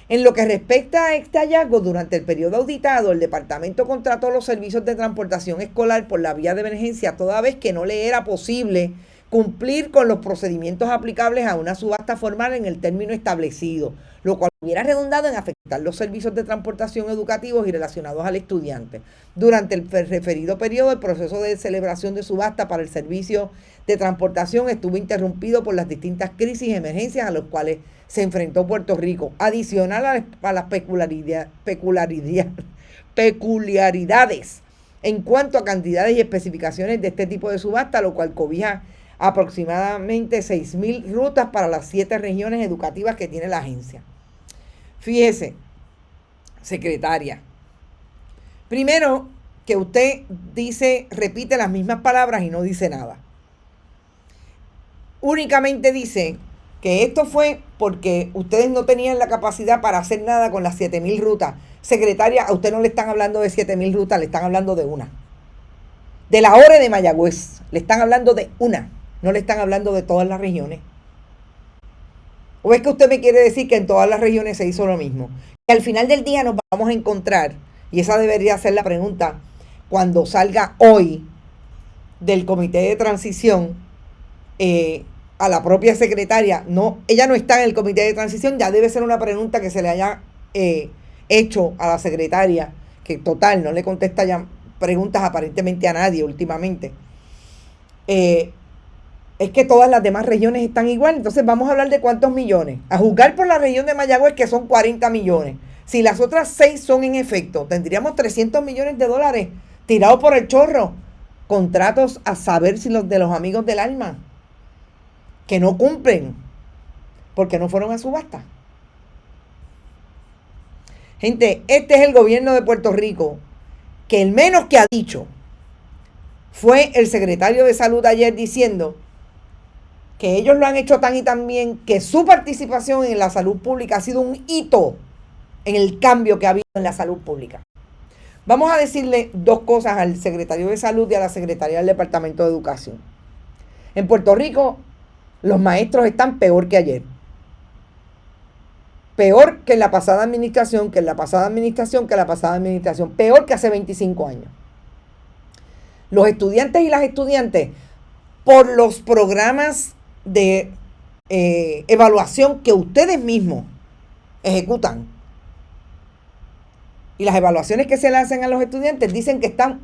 En lo que respecta a este hallazgo, durante el periodo auditado, el departamento contrató los servicios de transportación escolar por la vía de emergencia, toda vez que no le era posible cumplir con los procedimientos aplicables a una subasta formal en el término establecido, lo cual hubiera redundado en afectar los servicios de transportación educativos y relacionados al estudiante. Durante el referido periodo, el proceso de celebración de subasta para el servicio de transportación estuvo interrumpido por las distintas crisis y emergencias a las cuales se enfrentó Puerto Rico, adicional a las peculiaridades en cuanto a cantidades y especificaciones de este tipo de subasta, lo cual cobija aproximadamente 6,000 rutas para las 7 regiones educativas que tiene la agencia. Fíjese, secretaria, primero que usted repite las mismas palabras y no dice nada. Únicamente dice que esto fue porque ustedes no tenían la capacidad para hacer nada con las 7,000 rutas. Secretaria, a usted no le están hablando de 7,000 rutas, le están hablando de una. De la ORE de Mayagüez, le están hablando de una, no le están hablando de todas las regiones. ¿O es que usted me quiere decir que en todas las regiones se hizo lo mismo? Que al final del día nos vamos a encontrar, y esa debería ser la pregunta, cuando salga hoy del comité de transición, a la propia secretaria, no, ella no está en el comité de transición, ya debe ser una pregunta que se le haya hecho a la secretaria, que total, no le contesta ya preguntas aparentemente a nadie últimamente. Es que todas las demás regiones están igual, entonces vamos a hablar de cuántos millones. A juzgar por la región de Mayagüez, que son 40 millones. Si las otras 6 son en efecto, tendríamos 300 millones de dólares tirados por el chorro. Contratos a saber si los de los amigos del alma, que no cumplen, porque no fueron a subasta. Gente, este es el gobierno de Puerto Rico, que el menos que ha dicho fue el secretario de Salud ayer diciendo que ellos lo han hecho tan y tan bien que su participación en la salud pública ha sido un hito en el cambio que ha habido en la salud pública. Vamos a decirle dos cosas al secretario de Salud y a la secretaria del Departamento de Educación. En Puerto Rico, los maestros están peor que ayer. Peor que en la pasada administración, peor que hace 25 años. los estudiantes y las estudiantes por los programas de evaluación que ustedes mismos ejecutan. Y las evaluaciones que se le hacen a los estudiantes dicen que están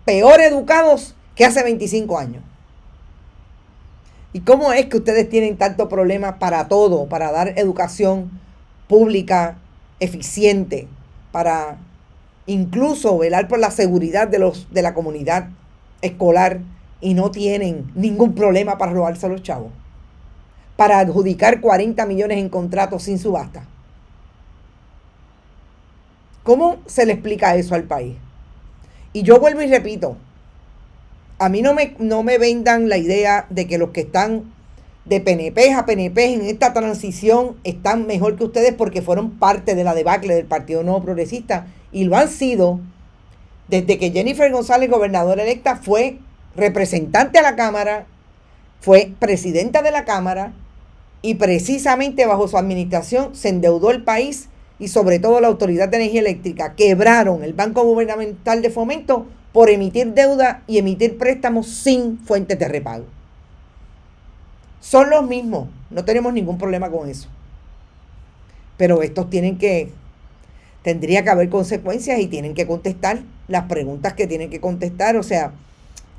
peor educados que hace 25 años. ¿Y cómo es que ustedes tienen tanto problema para todo, para dar educación pública eficiente, para incluso velar por la seguridad de la comunidad escolar, y no tienen ningún problema para robarse a los chavos, para adjudicar 40 millones en contratos sin subasta? ¿Cómo se le explica eso al país? Y yo vuelvo y repito, a mí no me vendan la idea de que los que están de PNP a PNP en esta transición están mejor que ustedes porque fueron parte de la debacle del Partido Nuevo Progresista, y lo han sido desde que Jennifer González, gobernadora electa, fue representante a la Cámara, fue presidenta de la Cámara, y precisamente bajo su administración se endeudó el país y sobre todo la Autoridad de Energía Eléctrica. Quebraron el Banco Gubernamental de Fomento por emitir deuda y emitir préstamos sin fuentes de repago. Son los mismos, no tenemos ningún problema con eso. Pero estos tendría que haber consecuencias y tienen que contestar las preguntas que tienen que contestar. O sea,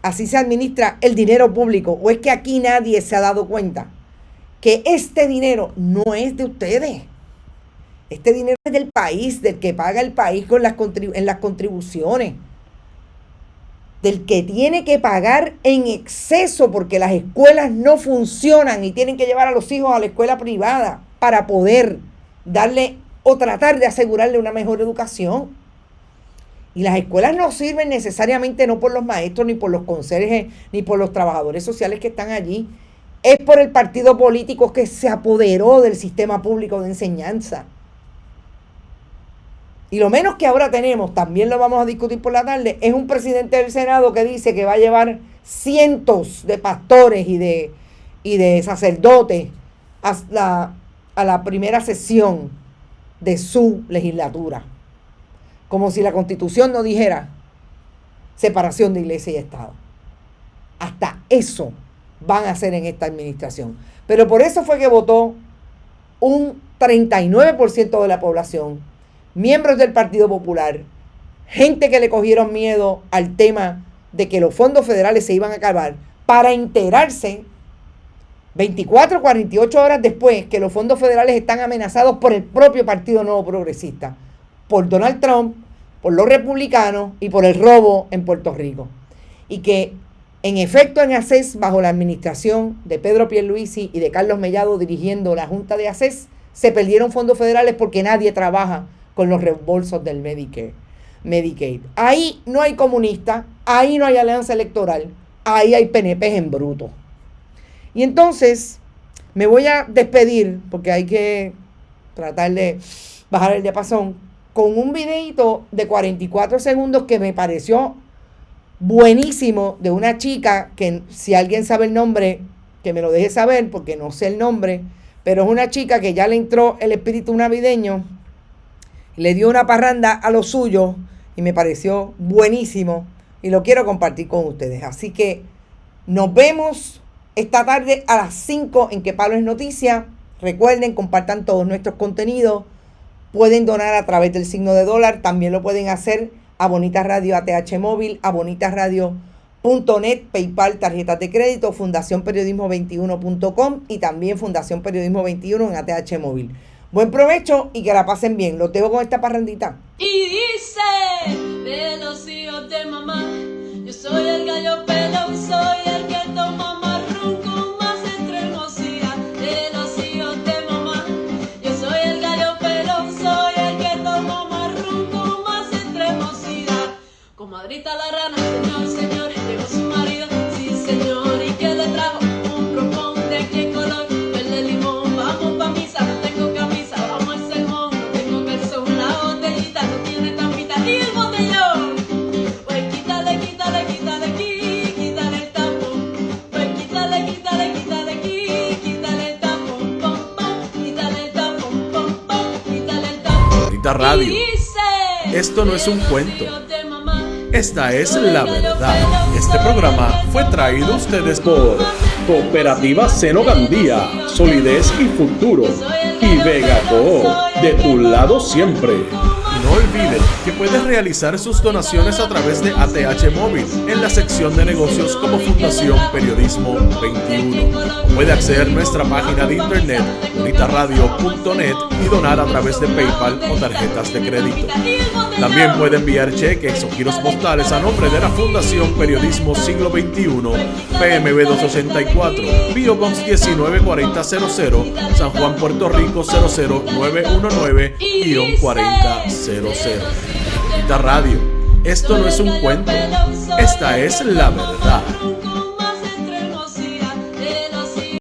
así se administra el dinero público. ¿O es que aquí nadie se ha dado cuenta que este dinero no es de ustedes? Este dinero es del país, del que paga el país en las contribuciones, del que tiene que pagar en exceso porque las escuelas no funcionan y tienen que llevar a los hijos a la escuela privada para poder darle o tratar de asegurarle una mejor educación. Y las escuelas no sirven necesariamente no por los maestros, ni por los conserjes, ni por los trabajadores sociales que están allí. Es por el partido político que se apoderó del sistema público de enseñanza. Y lo menos que ahora tenemos, también lo vamos a discutir por la tarde, es un presidente del Senado que dice que va a llevar cientos de pastores y de sacerdotes a la primera sesión de su legislatura. Como si la Constitución no dijera separación de iglesia y Estado. Hasta eso van a hacer en esta administración. Pero por eso fue que votó un 39% de la población, miembros del Partido Popular, gente que le cogieron miedo al tema de que los fondos federales se iban a acabar, para enterarse 24, 48 horas después que los fondos federales están amenazados por el propio Partido Nuevo Progresista, por Donald Trump, por los republicanos y por el robo en Puerto Rico. Y que en efecto en ACES, bajo la administración de Pedro Pierluisi y de Carlos Mellado dirigiendo la Junta de ACES, se perdieron fondos federales porque nadie trabaja con los reembolsos del Medicaid. Ahí no hay comunistas, ahí no hay alianza electoral, ahí hay PNPs en bruto. Y entonces me voy a despedir, porque hay que tratar de bajar el diapasón, con un videito de 44 segundos que me pareció buenísimo, de una chica que, si alguien sabe el nombre, que me lo deje saber, porque no sé el nombre, pero es una chica que ya le entró el espíritu navideño, le dio una parranda a lo suyo y me pareció buenísimo y lo quiero compartir con ustedes. Así que nos vemos esta tarde a las 5 en Que Palo es Noticia. Recuerden, compartan todos nuestros contenidos. Pueden donar a través del signo de dólar. También lo pueden hacer a Bonita Radio ATH Móvil, a bonitasradio.net, PayPal, tarjetas de crédito, fundacionperiodismo21.com y también Fundación Periodismo 21 en ATH Móvil. Buen provecho y que la pasen bien. Los dejo con esta parrandita. Y dice de los hijos de mamá, yo soy el gallo pelón, soy el que toma más ron con más extremosidad. De los hijos de mamá, yo soy el gallo pelón, soy el que toma más ron con más extremosidad. Comadrita la rana, señor, llegó su marido, sí señor, y que le trajo un propón de qué color, verde limón, vamos pa' misa, no tengo camisa, vamos al sermón, no tengo calzón, la botellita no tiene tampita, y el botellón, pues quítale aquí, quítale el tapón, pues quítale aquí, quítale el tapón, pom, pom, quítale el tapón, pom, pom, quítale el tapón. Bonita Radio. Y dice, Esto no es un cuento. Esta es la verdad. Este programa fue traído a ustedes por Cooperativa Seno Gandía, Solidez y Futuro. Y Vega Coop, de tu lado siempre. Y no olvide que puede realizar sus donaciones a través de ATH Móvil en la sección de negocios como Fundación Periodismo 21. Puede acceder a nuestra página de internet bonitarradio.net y donar a través de PayPal o tarjetas de crédito. También puede enviar cheques o giros postales a nombre de la Fundación Periodismo Siglo XXI, PMB 284, P.O. Box 194000, San Juan, Puerto Rico 00919-4000. Bonita Radio, esto no es un cuento, esta es la verdad.